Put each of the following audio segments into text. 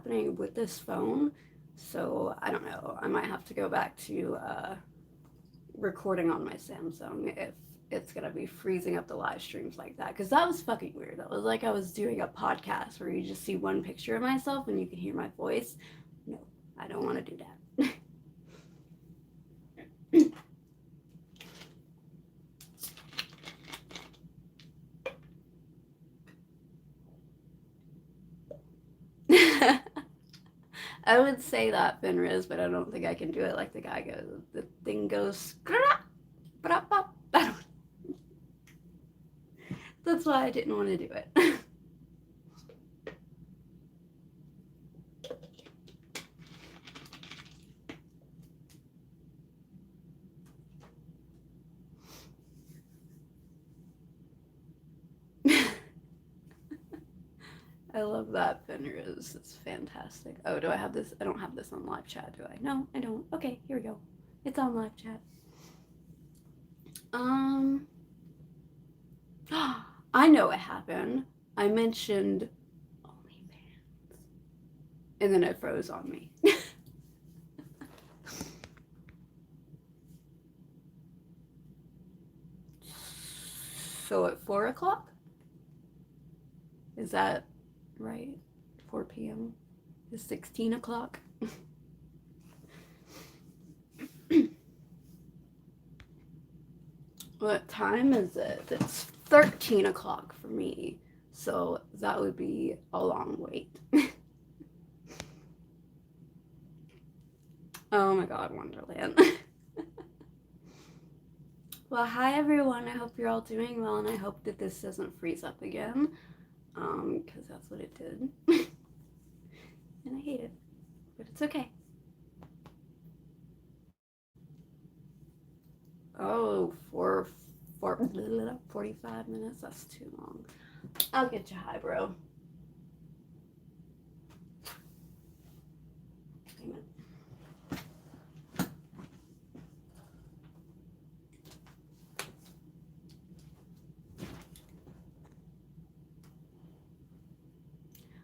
happening with this phone. So I don't know. I might have to go back to recording on my Samsung if it's gonna be freezing up the live streams like that. Because that was fucking weird. That was like I was doing a podcast where you just see one picture of myself and you can hear my voice. No, I don't want to do that. I would say that, Fenris, but I don't think I can do it like the guy goes. The thing goes. That's why I didn't want to do it. I love that, Fenris. It's fantastic. Oh, do I have this? I don't have this on live chat, do I? No, I don't. Okay, here we go. It's on live chat. I know what happened. I mentioned OnlyFans, and then it froze on me. So at 4 o'clock? Is that right? 4 p.m. is 16 o'clock. What time is it? It's 13 o'clock for me. So that would be a long wait. Oh my god, Wonderland. Well, hi everyone. I hope you're all doing well, and I hope that this doesn't freeze up again. Because that's what it did. And I hate it. But it's okay. Oh, 45 minutes? That's too long. I'll get you high, bro. Amen.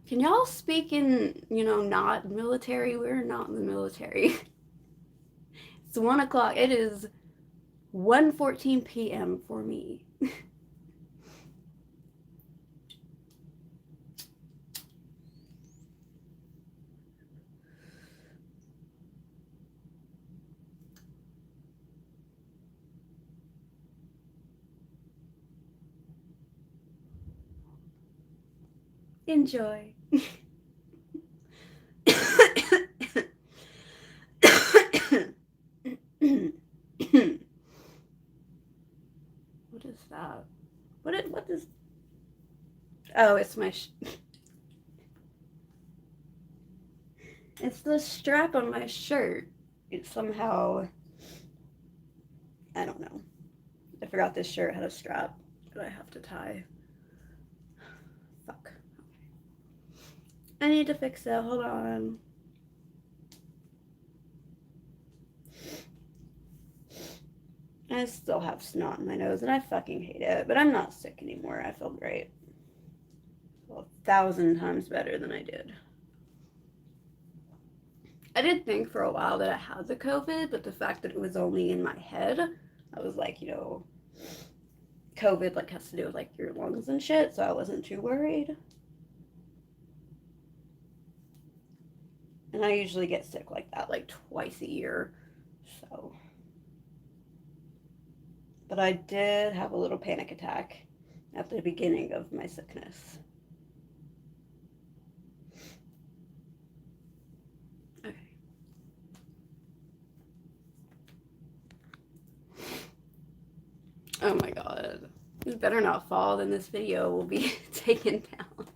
Can y'all speak in, not military? We're not in the military. It's 1 o'clock. It is 1:14 p.m. for me. Enjoy. What is that? What is... Oh, it's my... It's the strap on my shirt. It somehow... I don't know. I forgot this shirt had a strap that I have to tie. Fuck. I need to fix it. Hold on. I still have snot in my nose, and I fucking hate it. But I'm not sick anymore. I feel great. Well, 1,000 times better than I did. I did think for a while that I had the COVID, but the fact that it was only in my head, I was like, COVID like has to do with like your lungs and shit, so I wasn't too worried. And I usually get sick like that, like twice a year, so. But I did have a little panic attack at the beginning of my sickness. Okay. Oh my god. This better not fall, then this video will be taken down.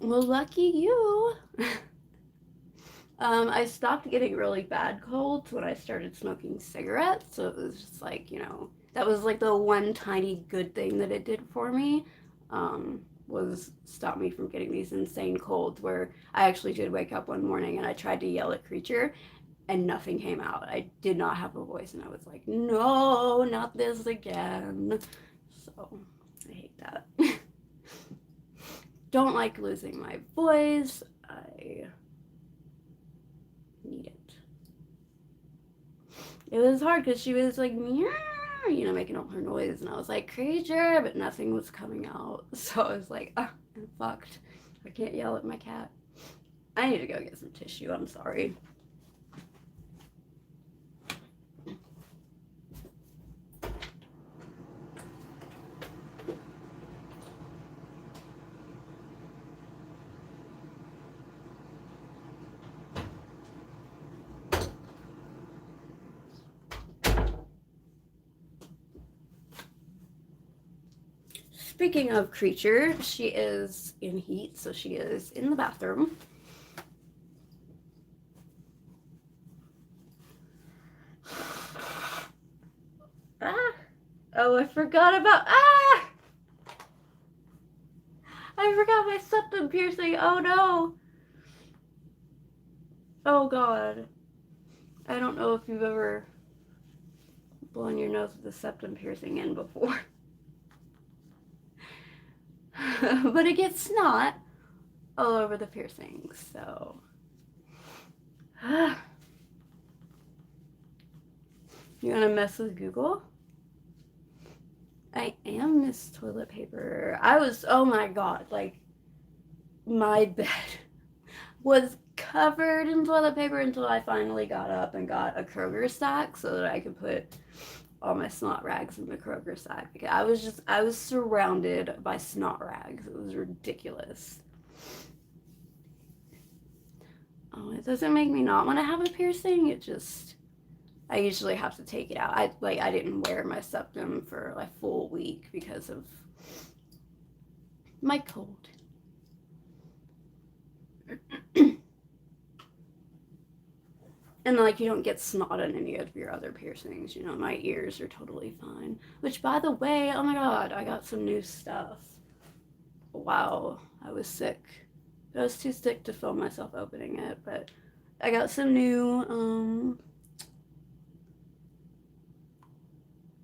Well, lucky you. I stopped getting really bad colds when I started smoking cigarettes, so it was just like, that was like the one tiny good thing that it did for me, was stop me from getting these insane colds where I actually did wake up one morning and I tried to yell at Creature, and nothing came out. I did not have a voice, and I was like, no, not this again. So I hate that. Don't like losing my voice. I need it. It was hard because she was like, meow, you know, making all her noise, and I was like, creature, but nothing was coming out. So I was like, I'm fucked. I can't yell at my cat. I need to go get some tissue. I'm sorry. Speaking of creature, she is in heat, so she is in the bathroom. Ah! Oh, I forgot about I forgot my septum piercing. Oh no! Oh god. I don't know if you've ever blown your nose with a septum piercing in before. But it gets snot all over the piercings, so. You wanna mess with Google? I am Miss Toilet Paper. Oh my god, like, my bed was covered in toilet paper until I finally got up and got a Kroger sack so that I could put all my snot rags in the Kroger sack. Because I was surrounded by snot rags. It was ridiculous. Oh, it doesn't make me not want to have a piercing. It just, I usually have to take it out. I didn't wear my septum for like a full week because of my cold. And like you don't get snot on any of your other piercings, you know, my ears are totally fine. Which by the way, oh my god, I got some new stuff. Wow, I was sick. I was too sick to film myself opening it, but I got some new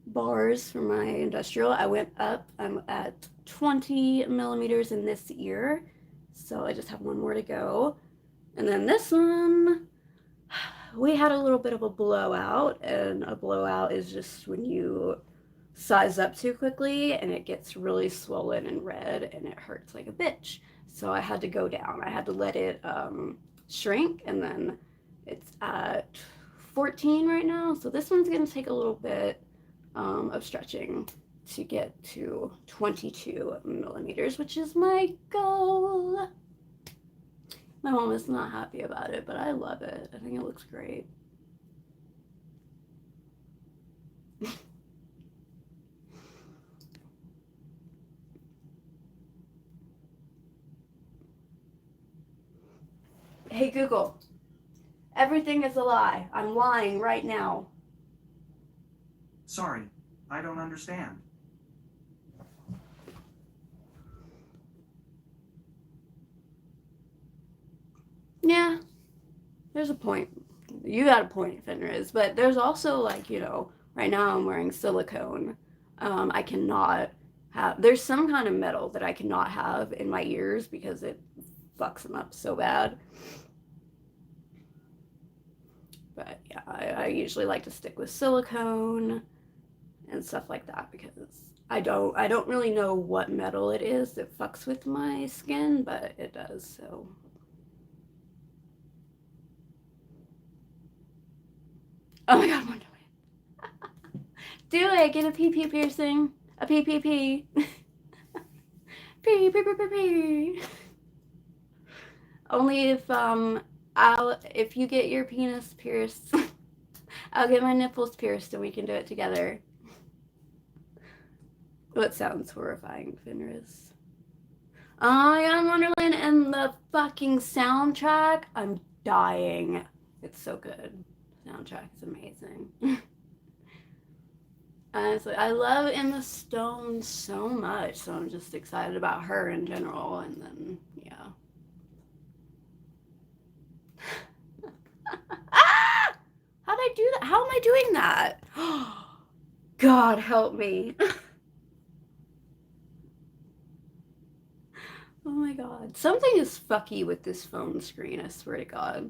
bars for my industrial. I went up. I'm at 20 millimeters in this ear, so I just have one more to go. And then this one, we had a little bit of a blowout, and a blowout is just when you size up too quickly and it gets really swollen and red and it hurts like a bitch. So I had to go down. I had to let it shrink, and then it's at 14 right now. So this one's gonna take a little bit of stretching to get to 22 millimeters, which is my goal. My mom is not happy about it, but I love it. I think it looks great. Hey Google, everything is a lie. I'm lying right now. Sorry, I don't understand. Yeah, there's a point. You got a point, Fenris, but there's also like, you know, right now I'm wearing silicone. I cannot have, there's some kind of metal that I cannot have in my ears because it fucks them up so bad. But yeah, I usually like to stick with silicone and stuff like that because I don't really know what metal it is that fucks with my skin, but it does. So oh my god, Wonder Woman. Do it. Get a PP piercing. A PPP. P P P P P. Only if you get your penis pierced, I'll get my nipples pierced and we can do it together. What sounds horrifying, Fenris? Oh my god, Wonderland and the fucking soundtrack. I'm dying. It's so good. The soundtrack is amazing. Honestly, I love Emma Stone so much, so I'm just excited about her in general, and then, yeah. Ah! How'd I do that? How am I doing that? God help me. Oh my god. Something is fucky with this phone screen, I swear to God.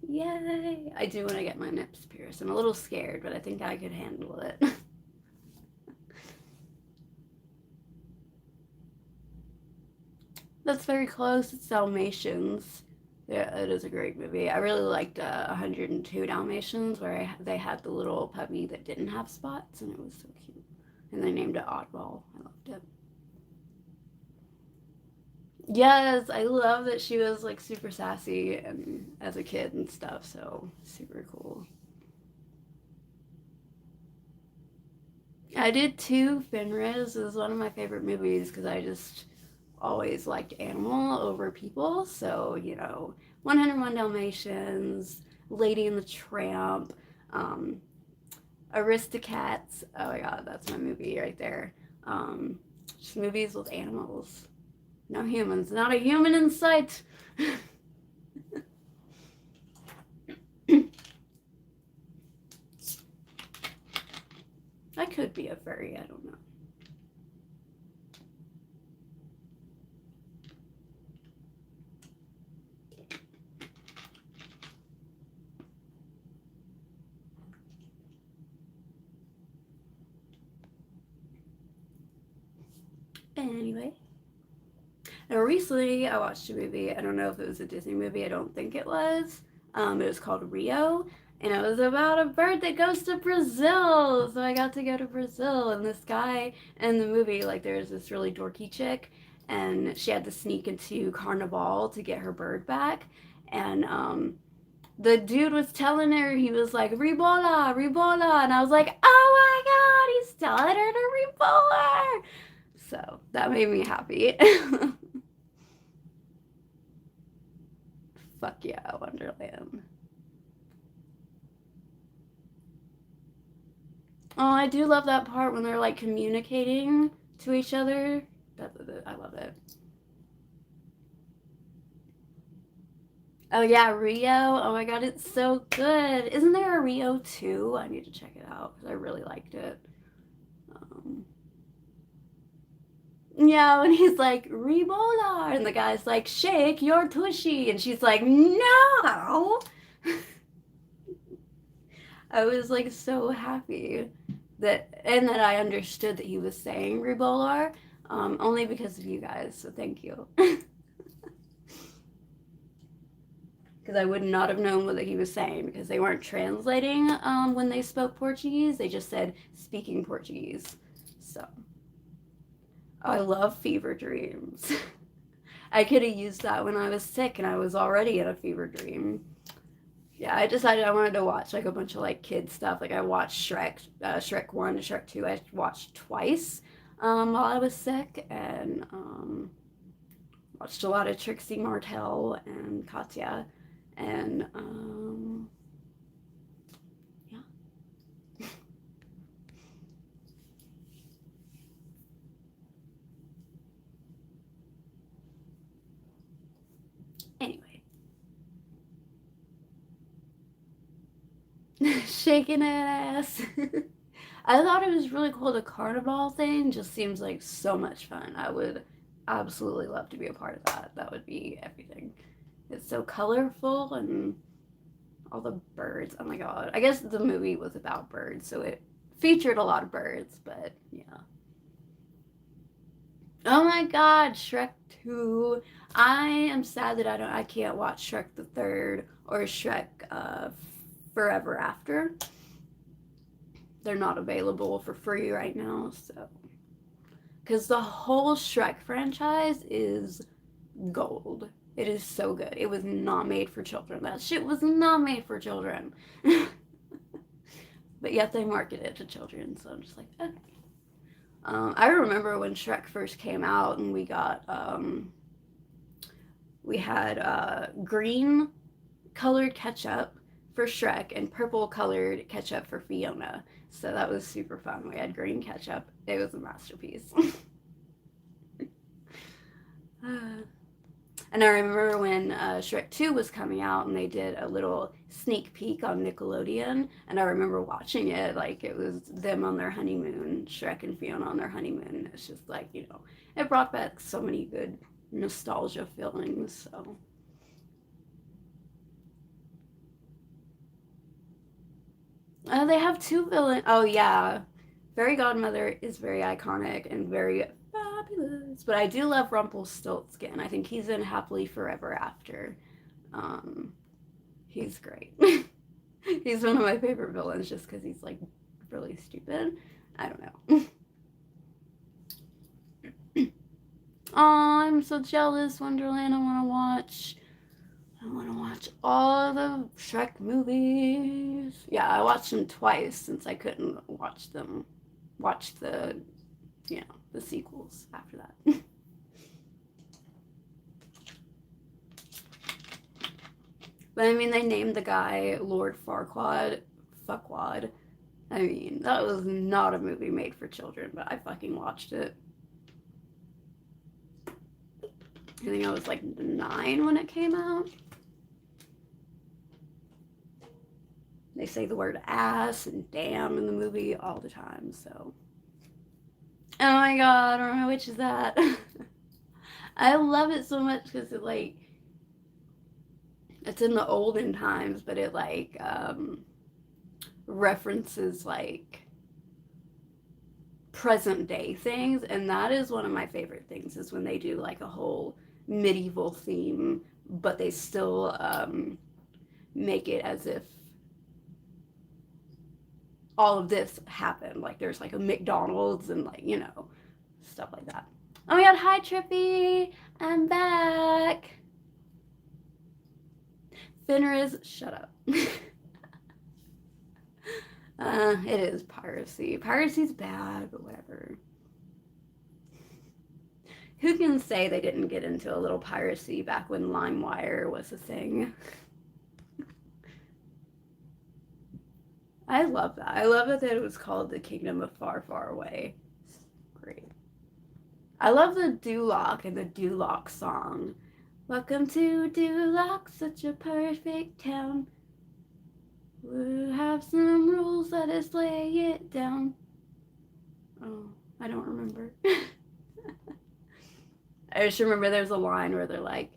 Yay! I do want to get my nips pierced. I'm a little scared, but I think I could handle it. That's very close. It's Dalmatians. Yeah, it is a great movie. I really liked 102 Dalmatians, where they had the little puppy that didn't have spots, and it was so cute. And they named it Oddball. I loved it. Yes, I love that she was like super sassy and as a kid and stuff, so super cool. I did too. Fenris is one of my favorite movies because I just always liked animal over people. So, 101 Dalmatians, Lady and the Tramp, um, Aristocats. Oh my god, that's my movie right there. Just movies with animals. No humans. Not a human in sight. I could be a furry, I don't know. Anyway. Now, recently I watched a movie. I don't know if it was a Disney movie. I don't think it was. It was called Rio, and it was about a bird that goes to Brazil. So I got to go to Brazil, and this guy in the movie, like, there's this really dorky chick, and she had to sneak into Carnival to get her bird back, and the dude was telling her, he was like, Ribola, Ribola, and I was like, oh my god, he's telling her to Ribola. So that made me happy. Fuck yeah, Wonderland. Oh, I do love that part when they're like communicating to each other. I love it. Oh yeah, Rio. Oh my god, it's so good. Isn't there a Rio 2? I need to check it out because I really liked it. Um, yeah, when he's like, Rebola, and the guy's like, shake your tushy, and she's like, no. I was like so happy and that I understood that he was saying Rebolar, only because of you guys. So thank you, because I would not have known what he was saying because they weren't translating when they spoke Portuguese. They just said speaking Portuguese. So I love fever dreams. I could have used that when I was sick and I was already in a fever dream. Yeah, I decided I wanted to watch like a bunch of like kid stuff. Like I watched Shrek 1 to Shrek 2. I watched twice while I was sick, and watched a lot of Trixie Martell and Katya, and yeah. Anyway, shaking that ass. I thought it was really cool. The carnival thing just seems like so much fun. I would absolutely love to be a part of that. That would be everything. It's so colorful and all the birds. Oh my god. I guess the movie was about birds, so it featured a lot of birds, but yeah. Oh my god, Shrek 2. I am sad that I can't watch Shrek the Third or Shrek Forever After. They're not available for free right now, so because the whole Shrek franchise is gold. It is so good. It was not made for children. That shit was not made for children. But yet they market it to children, so I'm just like, okay. I remember when Shrek first came out, and we had green colored ketchup for Shrek and purple colored ketchup for Fiona. So that was super fun. We had green ketchup. It was a masterpiece. And I remember when Shrek 2 was coming out and they did a little sneak peek on Nickelodeon. And I remember watching it like it was them on their honeymoon, Shrek and Fiona on their honeymoon. It's just like, you know, it brought back so many good nostalgia feelings. So. They have two villains. Oh, yeah. Fairy Godmother is very iconic and very fabulous. But I do love Rumpelstiltskin. I think he's in Happily Forever After. Um, he's great. He's one of my favorite villains just because he's like really stupid. I don't know. Oh, I'm so jealous. Wonderland, I want to watch all the Shrek movies. Yeah, I watched them twice since I couldn't watch the, you know, the sequels after that. But I mean, they named the guy Lord Farquaad, Fuckwad. I mean, that was not a movie made for children, but I fucking watched it. I think I was like 9 when it came out. They say the word ass and damn in the movie all the time, so. Oh my god, I don't know which is that. I love it so much because it like, it's in the olden times, but it like references like present day things, and that is one of my favorite things is when they do like a whole medieval theme, but they still make it as if all of this happened. Like there's like a McDonald's and like, you know, stuff like that. Oh my god, hi Trippy! I'm back! Fenris, shut up. It is piracy. Piracy's bad, but whatever. Who can say they didn't get into a little piracy back when LimeWire was a thing? I love that. I love it that it was called The Kingdom of Far, Far Away. It's great. I love the Duloc and the Duloc song. Welcome to Duloc, such a perfect town. We'll have some rules, let us lay it down. Oh, I don't remember. I just remember there's a line where they're like,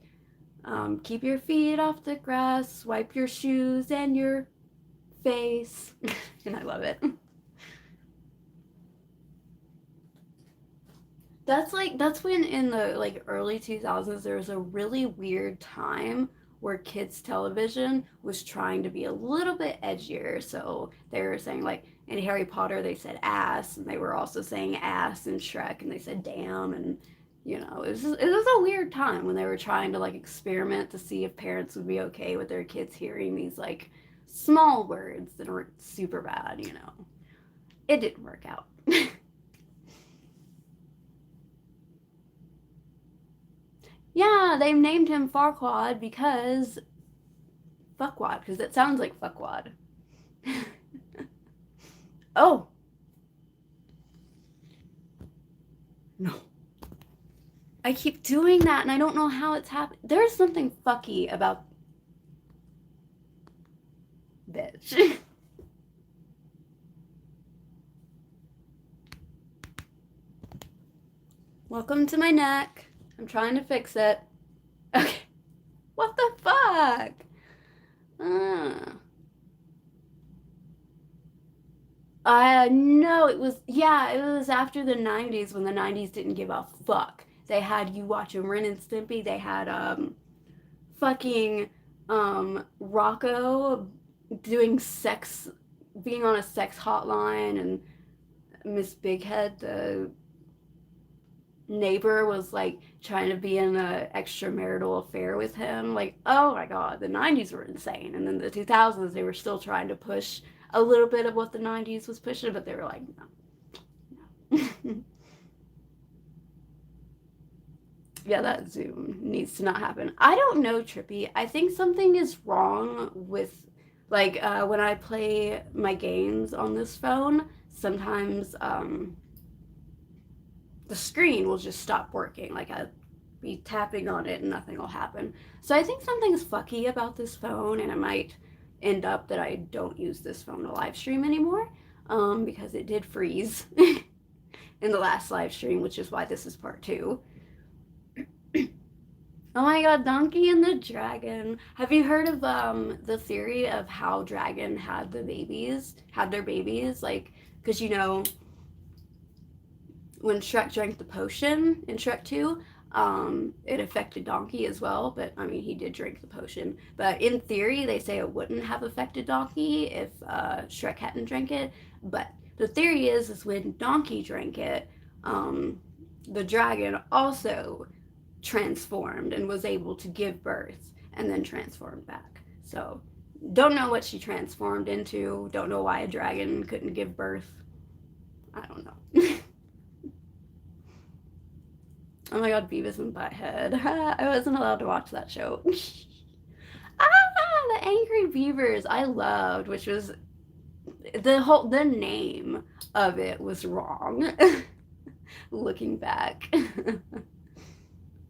keep your feet off the grass, wipe your shoes and your face. And I love it. That's when in the like early 2000s there was a really weird time where kids television was trying to be a little bit edgier. So they were saying like in Harry Potter they said ass, and they were also saying ass in Shrek, and they said damn, and you know, it was a weird time when they were trying to like experiment to see if parents would be okay with their kids hearing these like small words that aren't super bad, you know. It didn't work out. Yeah, they named him Farquaad because fuckwad, because it sounds like fuckwad. Oh. No. I keep doing that and I don't know how it's happening. There's something fucky about bitch. Welcome to my neck. I'm trying to fix it. Okay. What the fuck? No, it was after the 90s when the 90s didn't give a fuck. They had you watching Ren and Stimpy. They had fucking Rocco doing sex, being on a sex hotline, and Miss Bighead, the neighbor, was like trying to be in an extramarital affair with him. Like, oh my god, the 90s were insane. And then the 2000s, they were still trying to push a little bit of what the 90s was pushing, but they were like, no. Yeah, that zoom needs to not happen. I don't know, Trippy. I think something is wrong with, like, when I play my games on this phone, sometimes the screen will just stop working. Like, be tapping on it and nothing will happen. So I think something's fucky about this phone, and it might end up that I don't use this phone to live stream anymore, because it did freeze in the last live stream, which is why this is part 2. Oh my god, Donkey and the Dragon. Have you heard of the theory of how Dragon had their babies? Like, because when Shrek drank the potion in Shrek 2, it affected Donkey as well, but I mean, he did drink the potion. But in theory, they say it wouldn't have affected Donkey if Shrek hadn't drank it. But the theory is when Donkey drank it, the dragon also transformed and was able to give birth and then transformed back. So, don't know what she transformed into. Don't know why a dragon couldn't give birth. I don't know. Oh my god, Beavis and Butthead. I wasn't allowed to watch that show. The Angry Beavers I loved, which was the name of it was wrong. Looking back.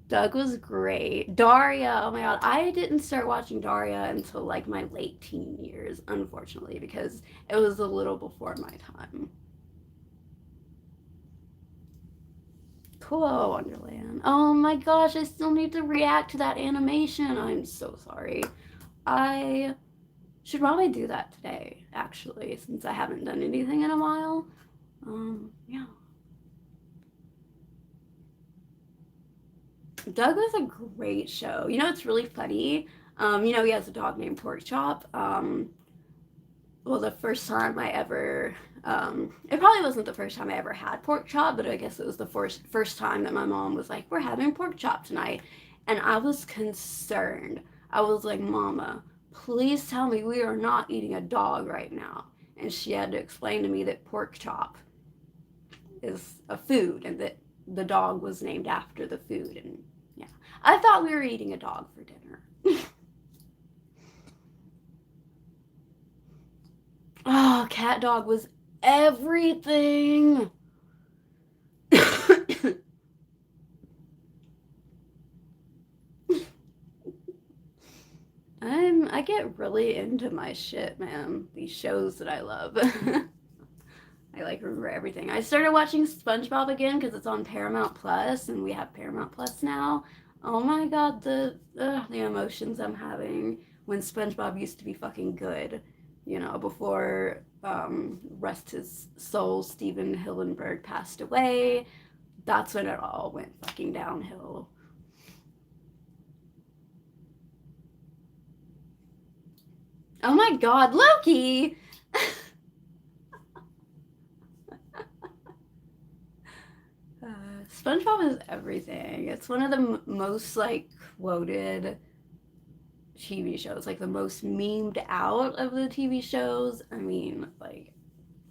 Doug was great. Daria, oh my god, I didn't start watching Daria until like my late teen years, unfortunately, because it was a little before my time. Cool Wonderland. Oh my gosh, I still need to react to that animation. I'm so sorry. I should probably do that today, actually, since I haven't done anything in a while. Yeah. Doug was a great show. It's really funny. He has a dog named Pork Chop. Well, the first time I ever, it probably wasn't the first time I ever had pork chop, but I guess it was the first time that my mom was like, we're having pork chop tonight. And I was concerned. I was like, Mama, please tell me we are not eating a dog right now. And she had to explain to me that pork chop is a food and that the dog was named after the food. And yeah, I thought we were eating a dog for dinner. Oh, Cat Dog was everything. I get really into my shit, man. These shows that I love. I like remember everything. I started watching SpongeBob again because it's on Paramount Plus, and we have Paramount Plus now. Oh my god, the emotions I'm having when SpongeBob used to be fucking good. Before rest his soul, Steven Hillenburg passed away. That's when it all went fucking downhill. Oh my god, Loki! SpongeBob is everything. It's one of the most quoted TV shows, like the most memed out of the TV shows. I mean,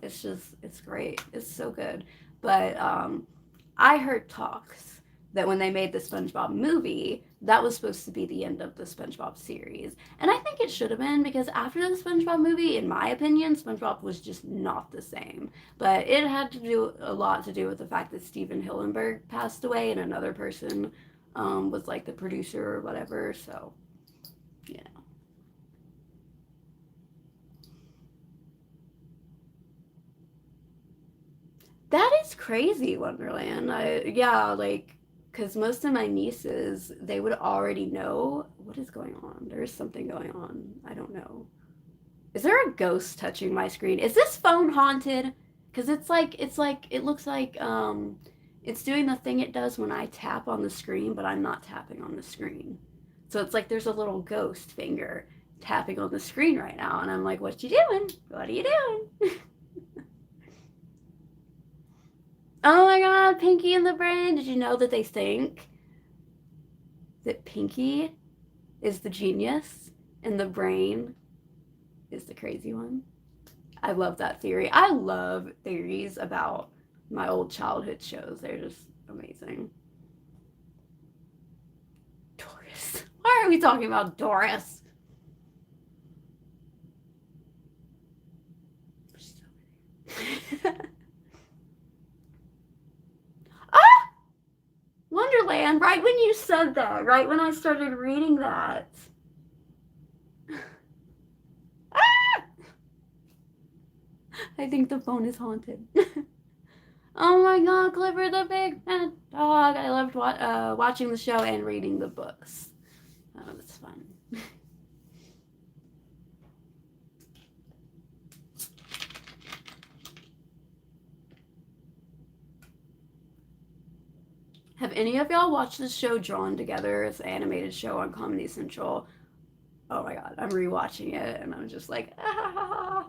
it's great. It's so good. But I heard talks that when they made the SpongeBob movie, that was supposed to be the end of the SpongeBob series. And I think it should have been, because after the SpongeBob movie, in my opinion, SpongeBob was just not the same. But it had a lot to do with the fact that Steven Hillenburg passed away and another person was like the producer or whatever. So, That is crazy, Wonderland. Because most of my nieces, they would already know what is going on. There's something going on. I don't know. Is there a ghost touching my screen? Is this phone haunted? Because it looks like it's doing the thing it does when I tap on the screen, but I'm not tapping on the screen. So it's like there's a little ghost finger tapping on the screen right now, and I'm like, what you doing? What are you doing? Oh my god, Pinky and the Brain. Did you know that they think that Pinky is the genius and the brain is the crazy one? I love that theory. I love theories about my old childhood shows. They're just amazing. Doris. Why are we talking about Doris? Wonderland, man, right when you said that, right when I started reading that. Ah! I think the phone is haunted. Oh my god, Clifford the Big Fat Dog. I loved watching the show and reading the books. Oh, that's fun. Have any of y'all watched the show Drawn Together? It's an animated show on Comedy Central. Oh my god, I'm rewatching it and I'm just like, I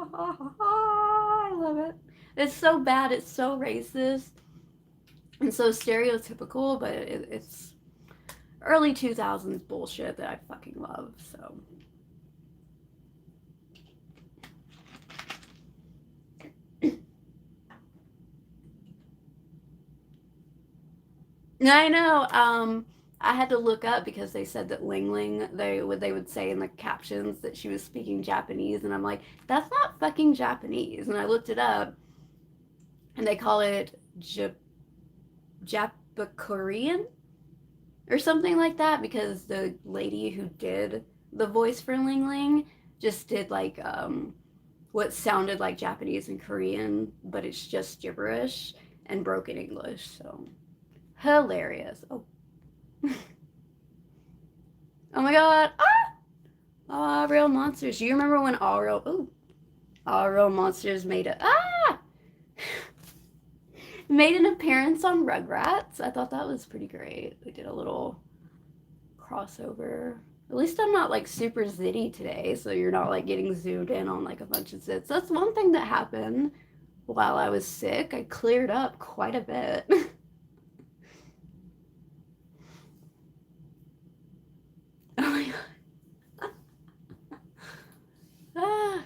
love it. It's so bad, it's so racist and so stereotypical, but it's early 2000s bullshit that I fucking love, so. I know. I had to look up because they said that Ling Ling, they would say in the captions that she was speaking Japanese, and I'm like, that's not fucking Japanese. And I looked it up, and they call it Japakorean or something like that because the lady who did the voice for Ling Ling just did like what sounded like Japanese and Korean, but it's just gibberish and broken English. So hilarious. Oh. Oh my god. Ah! All Real Monsters. Do you remember when All Real Monsters made an appearance on Rugrats? I thought that was pretty great. They did a little crossover. At least I'm not like super zitty today, so you're not like getting zoomed in on like a bunch of zits. That's one thing that happened while I was sick. I cleared up quite a bit. Oh my god. Ah.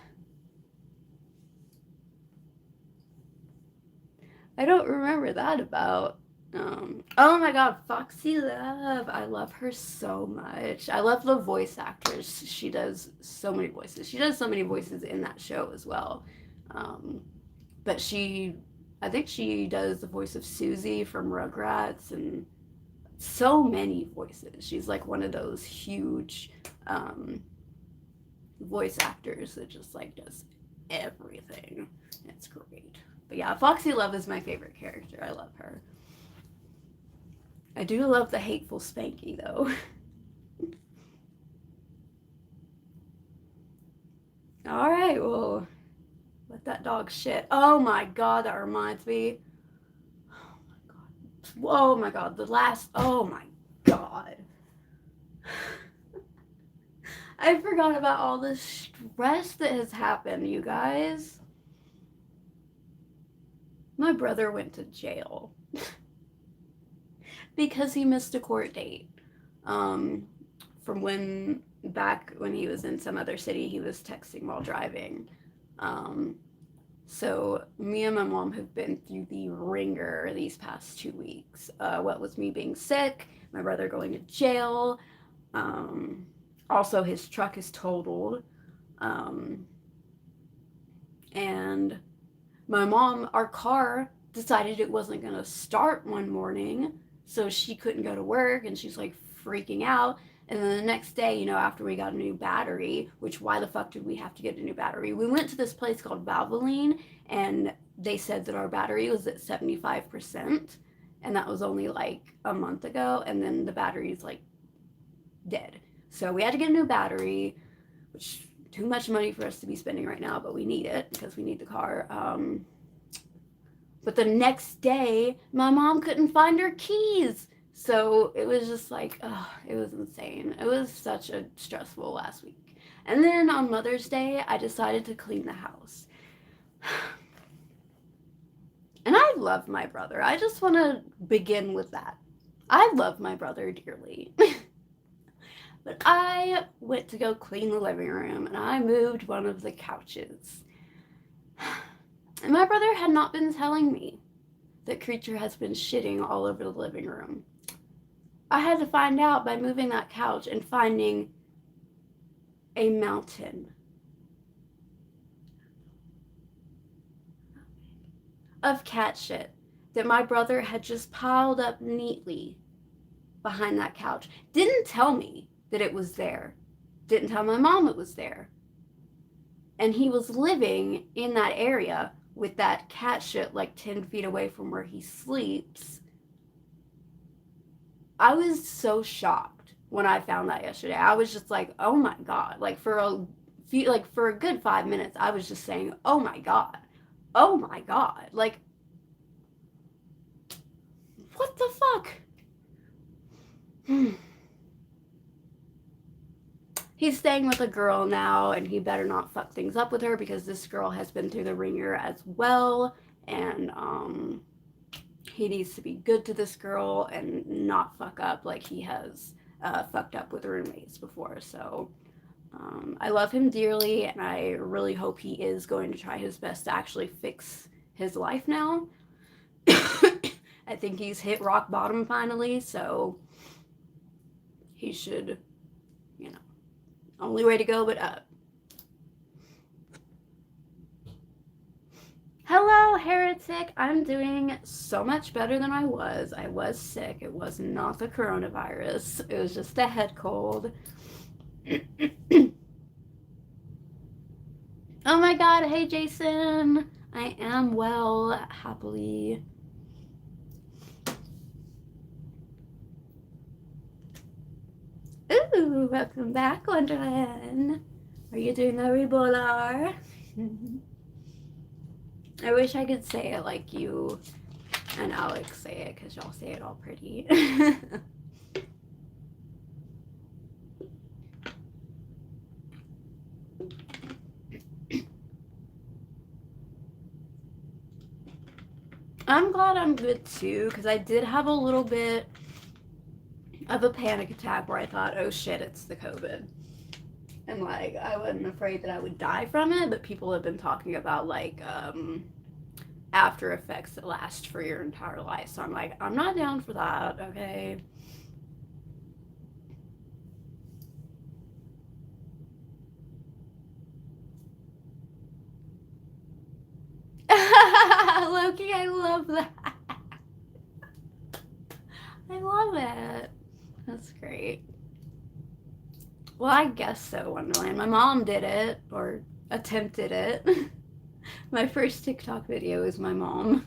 I don't remember that about. Oh my god, Foxy Love. I love her so much. I love the voice actors. She does so many voices. She does so many voices in that show as well. Um, but I think she does the voice of Susie from Rugrats and so many voices. She's like one of those huge um, voice actors that just like does everything. It's great. But yeah, Foxy Love is my favorite character. I love her. I do love the hateful Spanky though. All right, well, let that dog shit. Oh my god, that reminds me. Oh my god. Oh my god, oh my god. I forgot about all the stress that has happened, you guys. My brother went to jail because he missed a court date. From back when he was in some other city, he was texting while driving. So me and my mom have been through the ringer these past 2 weeks. What with me being sick, my brother going to jail. Also, his truck is totaled. And my mom, our car decided it wasn't going to start one morning, so she couldn't go to work, and she's like freaking out. And then the next day, after we got a new battery, which why the fuck did we have to get a new battery? We went to this place called Valvoline, and they said that our battery was at 75%, and that was only like a month ago, and then the battery's like dead. So we had to get a new battery, which too much money for us to be spending right now, but we need it because we need the car. But the next day, my mom couldn't find her keys. So it was just like, it was insane. It was such a stressful last week. And then on Mother's Day, I decided to clean the house. And I love my brother. I just want to begin with that. I love my brother dearly. But I went to go clean the living room and I moved one of the couches. And my brother had not been telling me that Creature has been shitting all over the living room. I had to find out by moving that couch and finding a mountain of cat shit that my brother had just piled up neatly behind that couch. Didn't tell me that it was there. Didn't tell my mom it was there. And he was living in that area with that cat shit like 10 feet away from where he sleeps. I was so shocked when I found that yesterday. I was just like, oh my God. Like for a good 5 minutes, I was just saying, oh my God. Oh my God. Like, what the fuck? He's staying with a girl now, and he better not fuck things up with her because this girl has been through the ringer as well. And he needs to be good to this girl and not fuck up like he has fucked up with roommates before. So I love him dearly, and I really hope he is going to try his best to actually fix his life now. I think he's hit rock bottom finally, so he should, only way to go but up. Hello, heretic. I'm doing so much better than I was. I was sick. It was not the coronavirus. It was just a head cold. Oh my God. Hey, Jason. I am well, happily. Ooh, welcome back, Wonderland. Are you doing a Rebolar? I wish I could say it like you and Alex say it, because y'all say it all pretty. I'm glad I'm good too, because I did have a little bit of a panic attack where I thought, oh shit, it's the COVID. And like, I wasn't afraid that I would die from it, but people have been talking about like after effects that last for your entire life. So I'm like, I'm not down for that, okay? Loki, I love that. I love it. That's great. Well, I guess so, Wonderland. My mom did it, or attempted it. My first TikTok video is my mom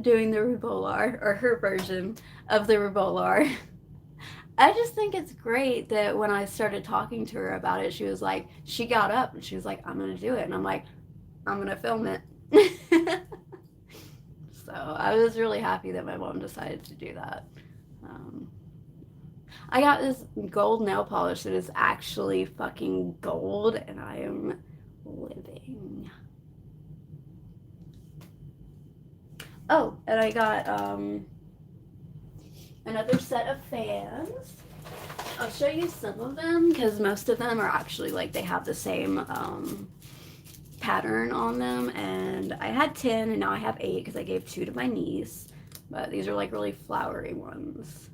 doing the Rebolar, or her version of the Rebolar. I just think it's great that when I started talking to her about it, she was like, she got up and she was like, I'm going to do it. And I'm like, I'm going to film it. So I was really happy that my mom decided to do that. I got this gold nail polish that is actually fucking gold, and I am living. Oh, and I got another set of fans. I'll show you some of them because most of them are actually like they have the same pattern on them. And I had 10 and now I have 8 because I gave 2 to my niece. But these are like really flowery ones.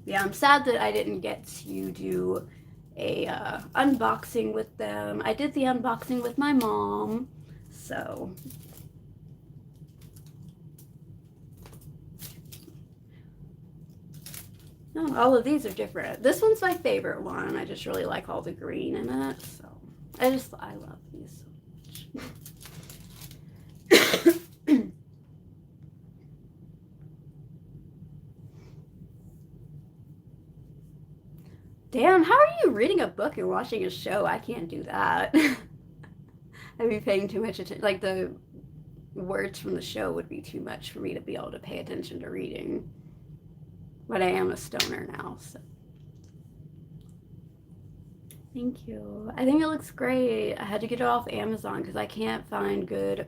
Yeah, I'm sad that I didn't get to do a unboxing with them. I did the unboxing with my mom, so no, all of these are different. This one's my favorite one. I just really like all the green in it, so I love these so much. Damn, how are you reading a book and watching a show? I can't do that. I'd be paying too much attention. Like, the words from the show would be too much for me to be able to pay attention to reading. But I am a stoner now, so. Thank you. I think it looks great. I had to get it off Amazon because I can't find good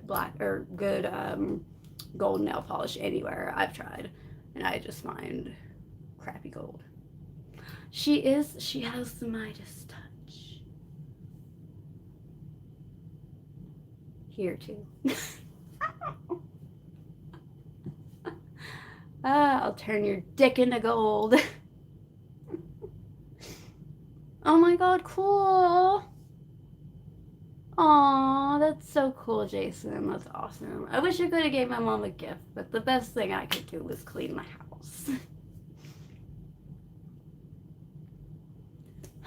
gold nail polish anywhere. I've tried, and I just find crappy gold. She has the Midas touch. Here too. I'll turn your dick into gold. Oh my god, cool. Aw, that's so cool, Jason. That's awesome. I wish I could have gave my mom a gift, but the best thing I could do was clean my house.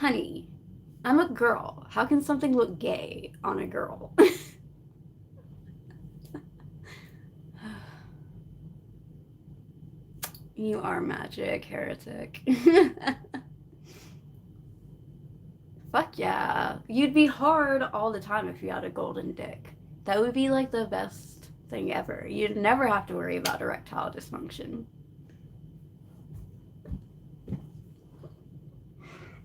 honey, I'm a girl. How can something look gay on a girl? You are magic, heretic. Fuck yeah. You'd be hard all the time if you had a golden dick. That would be like the best thing ever. You'd never have to worry about erectile dysfunction.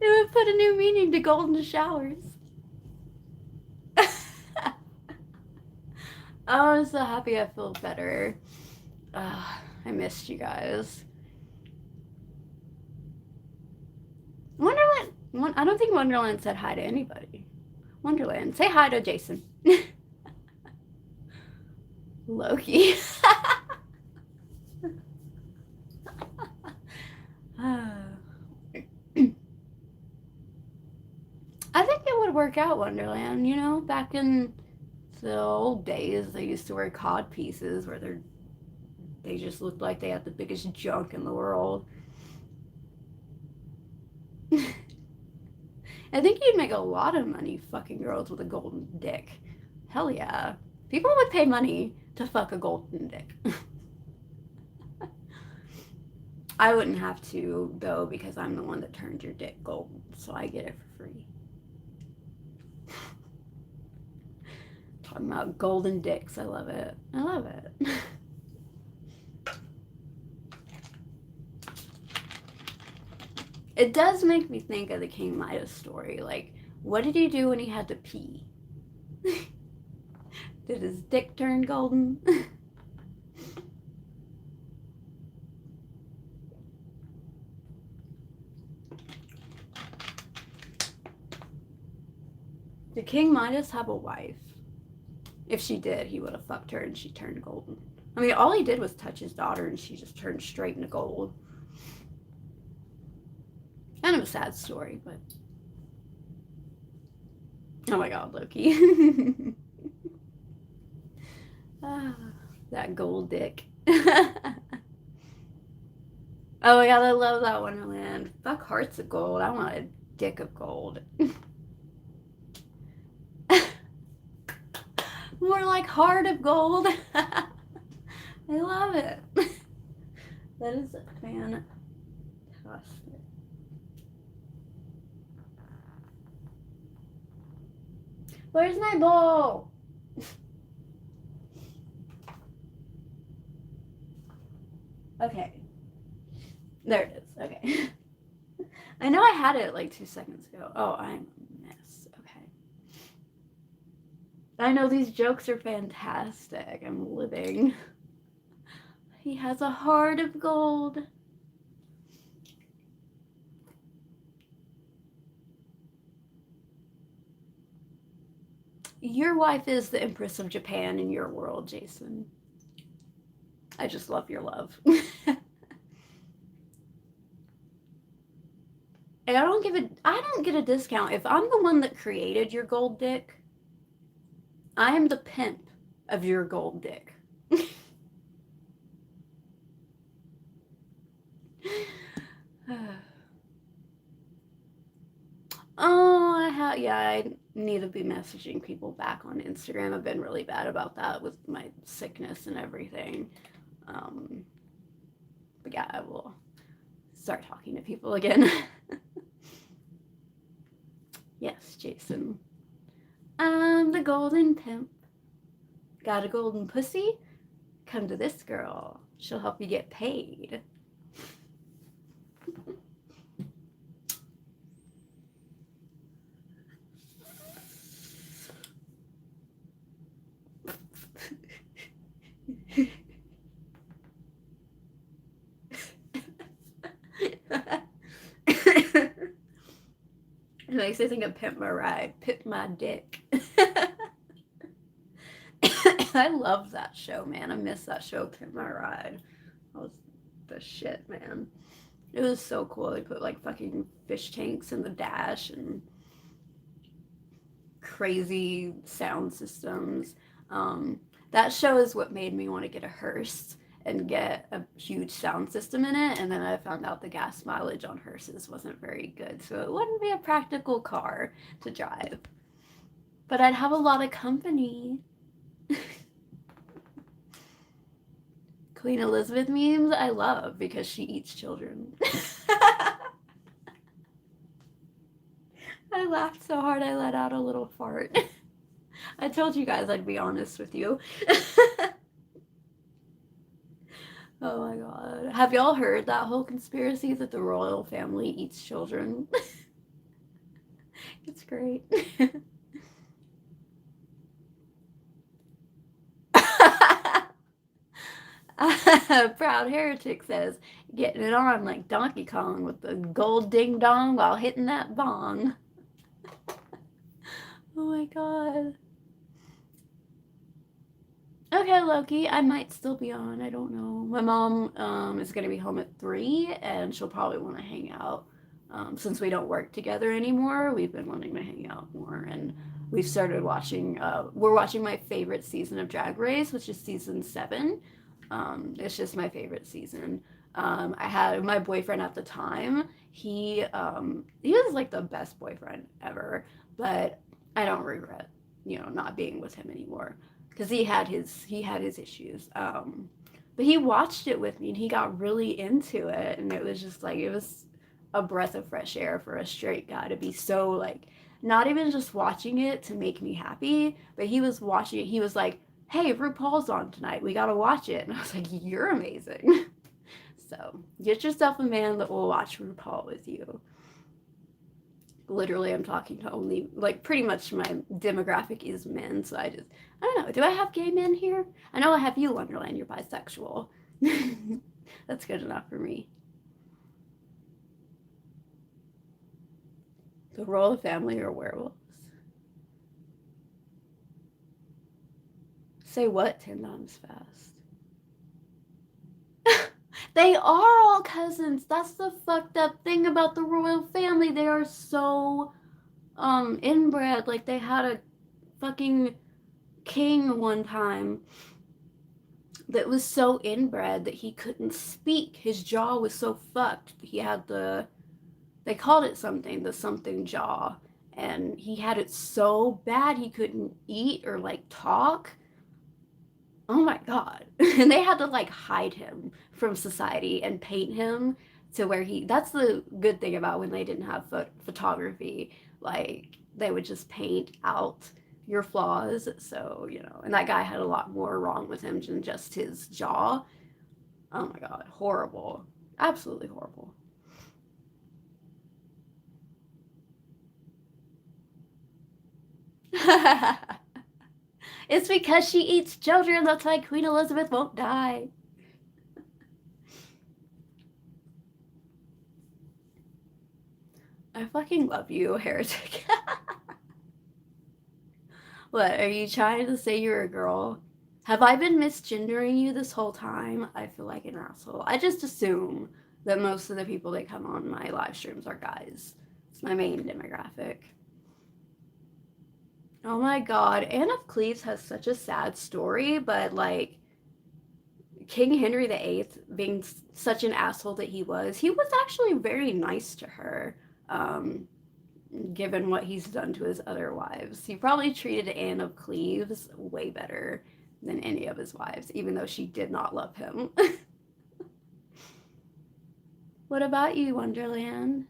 It would put a new meaning to golden showers. Oh, I'm so happy I feel better. I missed you guys. Wonderland. I don't think Wonderland said hi to anybody. Wonderland, say hi to Jason. Loki. I think it would work out, Wonderland. You know, back in the old days, they used to wear cod pieces where they just looked like they had the biggest junk in the world. I think you'd make a lot of money fucking girls with a golden dick. Hell yeah. People would pay money to fuck a golden dick. I wouldn't have to, though, because I'm the one that turned your dick golden, so I get it for free. Talking about golden dicks. I love it. I love it. It does make me think of the King Midas story. Like, what did he do when he had to pee? Did his dick turn golden? Did King Midas have a wife? If she did, he would have fucked her and she turned golden. I mean, all he did was touch his daughter and she just turned straight into gold. Kind of a sad story, but... Oh my god, Loki. That gold dick. Oh my god, I love that Wonderland. Fuck hearts of gold. I want a dick of gold. More like heart of gold. I love it. That is fantastic. Where's my bowl? Okay. There it is. Okay. I know I had it like 2 seconds ago. Oh, I'm a mess. Okay. I know these jokes are fantastic. I'm living. He has a heart of gold. Your wife is the Empress of Japan in your world, Jason. I just love your love. And I don't get a discount. If I'm the one that created your gold dick, I am the pimp of your gold dick. Oh, I need to be messaging people back on Instagram. I've been really bad about that with my sickness and everything. But yeah, I will start talking to people again. Yes, Jason. I'm the golden pimp. Got a golden pussy? Come to this girl. She'll help you get paid. It makes me think of Pimp My Ride. Pimp My Dick. I love that show, man. I miss that show, Pimp My Ride. That was the shit, man. It was so cool. They put like fucking fish tanks in the dash and crazy sound systems. That show is what made me want to get a hearse. and get a huge sound system in it. And then I found out the gas mileage on hearses wasn't very good, so it wouldn't be a practical car to drive. But I'd have a lot of company. Queen Elizabeth memes I love because she eats children. I laughed so hard I let out a little fart. I told you guys I'd be honest with you. Oh my god. Have y'all heard that whole conspiracy that the royal family eats children? It's great. Proud Heretic says, getting it on like Donkey Kong with the gold ding dong while hitting that bong. Oh my god. Okay, Loki, I might still be on. I don't know. My mom is going to be home at 3, and she'll probably want to hang out. Since we don't work together anymore, we've been wanting to hang out more, and we've started watching, we're watching my favorite season of Drag Race, which is season 7. It's just my favorite season. I had my boyfriend at the time. He was like the best boyfriend ever, but I don't regret, not being with him anymore because he had his issues. But he watched it with me and he got really into it, and it was just like it was a breath of fresh air for a straight guy to be so like not even just watching it to make me happy, but he was watching it. He was like, "Hey, RuPaul's on tonight. We gotta watch it." And I was like, "You're amazing." So get yourself a man that will watch RuPaul with you. Literally, I'm talking to only, like, pretty much my demographic is men, so I don't know. Do I have gay men here? I know I have you, Wonderland. You're bisexual. That's good enough for me. The royal family are werewolves. Say what 10 times fast? They are all cousins. That's the fucked up thing about the royal family. They are so inbred. Like they had a fucking king one time that was so inbred that he couldn't speak. His jaw was so fucked. He had they called it something, the something jaw, and he had it so bad he couldn't eat or like talk. Oh my god. And they had to like hide him from society and paint him to where that's the good thing about when they didn't have photography. Like they would just paint out your flaws. So, and that guy had a lot more wrong with him than just his jaw. Oh my god, horrible. Absolutely horrible. It's because she eats children. That's why Queen Elizabeth won't die. I fucking love you, Heretic. What, are you trying to say you're a girl? Have I been misgendering you this whole time? I feel like an asshole. I just assume that most of the people that come on my live streams are guys. It's my main demographic. Oh my god, Anne of Cleves has such a sad story, but like King Henry VIII being such an asshole that he was actually very nice to her, given what he's done to his other wives. He probably treated Anne of Cleves way better than any of his wives, even though she did not love him. What about you, Wonderland?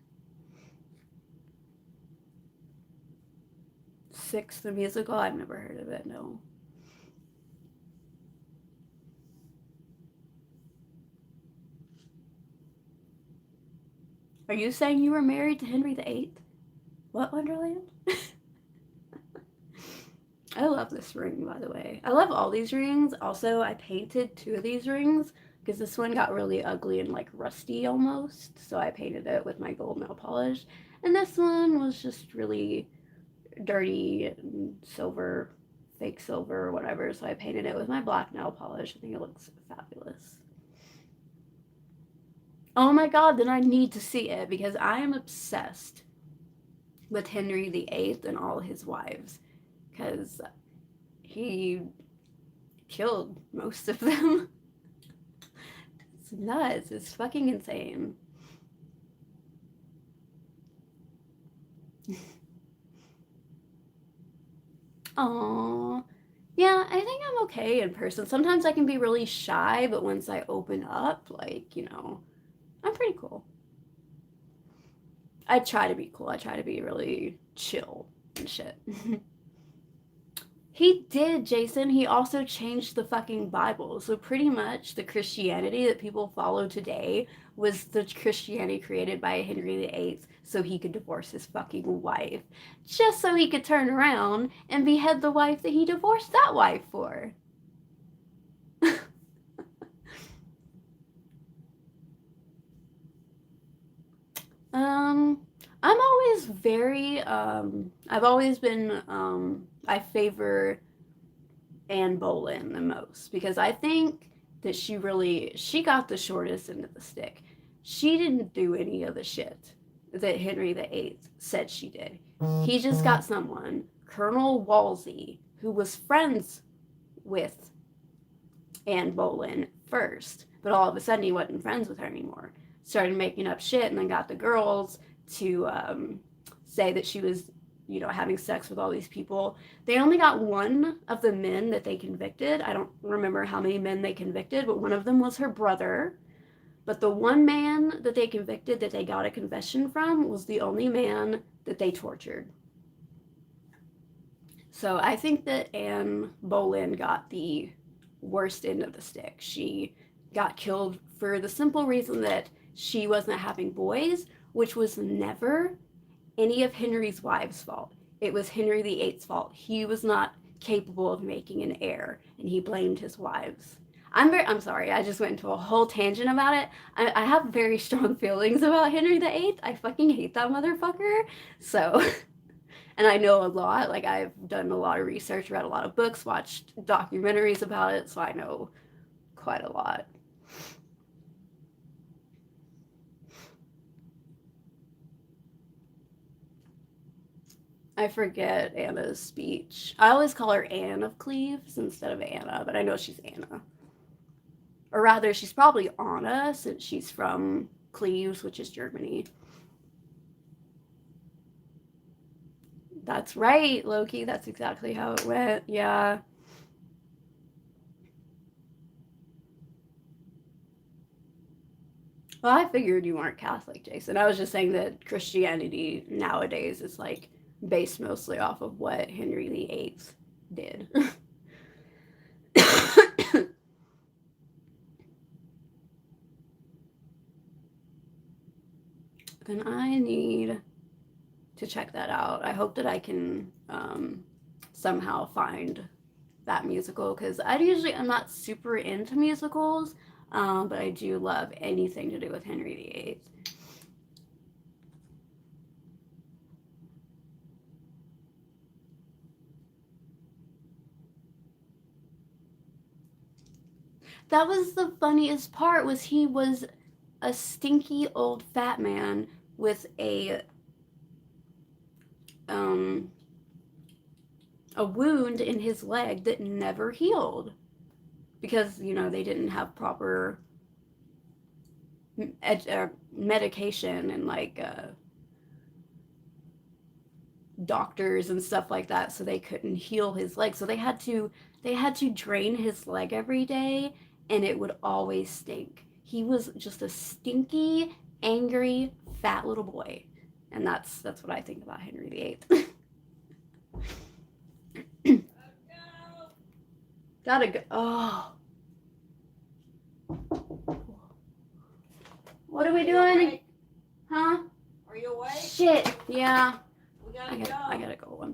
Six, the musical? I've never heard of it, no. Are you saying you were married to Henry VIII? What, Wonderland? I love this ring, by the way. I love all these rings. Also, I painted 2 of these rings because this one got really ugly and like rusty almost. So I painted it with my gold nail polish. And this one was just really dirty and silver, fake silver or whatever. So I painted it with my black nail polish. I think it looks fabulous. Oh my god, then I need to see it because I am obsessed with Henry VIII and all his wives because he killed most of them. It's nuts. It's fucking insane. Aww. Yeah, I think I'm okay in person. Sometimes I can be really shy, but once I open up, like, I'm pretty cool. I try to be cool. I try to be really chill and shit. He did, Jason. He also changed the fucking Bible. So pretty much the Christianity that people follow today was the Christianity created by Henry VIII so he could divorce his fucking wife. Just so he could turn around and behead the wife that he divorced that wife for. I'm always very, I've always been, I favor Anne Boleyn the most because I think that she got the shortest end of the stick. She didn't do any of the shit that Henry VIII said she did. He just got someone, Colonel Wolsey, who was friends with Anne Boleyn first, but all of a sudden he wasn't friends with her anymore. Started making up shit and then got the girls to say that she was, having sex with all these people. They only got one of the men that they convicted. I don't remember how many men they convicted, but one of them was her brother. But the one man that they convicted that they got a confession from was the only man that they tortured. So I think that Anne Boleyn got the worst end of the stick. She got killed for the simple reason that she wasn't having boys, which was never any of Henry's wives' fault. It was Henry VIII's fault. He was not capable of making an heir, and he blamed his wives. I'm sorry, I just went into a whole tangent about it. I have very strong feelings about Henry VIII. I fucking hate that motherfucker. So, and I know a lot. Like, I've done a lot of research, read a lot of books, watched documentaries about it, so I know quite a lot. I forget Anna's speech. I always call her Anne of Cleves instead of Anna, but I know she's Anna. Or rather, she's probably Anna since she's from Cleves, which is Germany. That's right, Loki. That's exactly how it went. Yeah. Well, I figured you weren't Catholic, Jason. I was just saying that Christianity nowadays is like based mostly off of what Henry VIII did. Then I need to check that out. I hope that I can somehow find that musical because I'm not super into musicals, but I do love anything to do with Henry VIII. That was the funniest part was he was a stinky old fat man with a wound in his leg that never healed because they didn't have proper medication and like doctors and stuff like that, so they couldn't heal his leg, so they had to drain his leg every day, and it would always stink. He was just a stinky, angry, fat little boy, and that's what I think about Henry VIII. Gotta go. Oh, what are we doing? Huh? Are you awake? Shit. Yeah. We gotta go. I gotta go.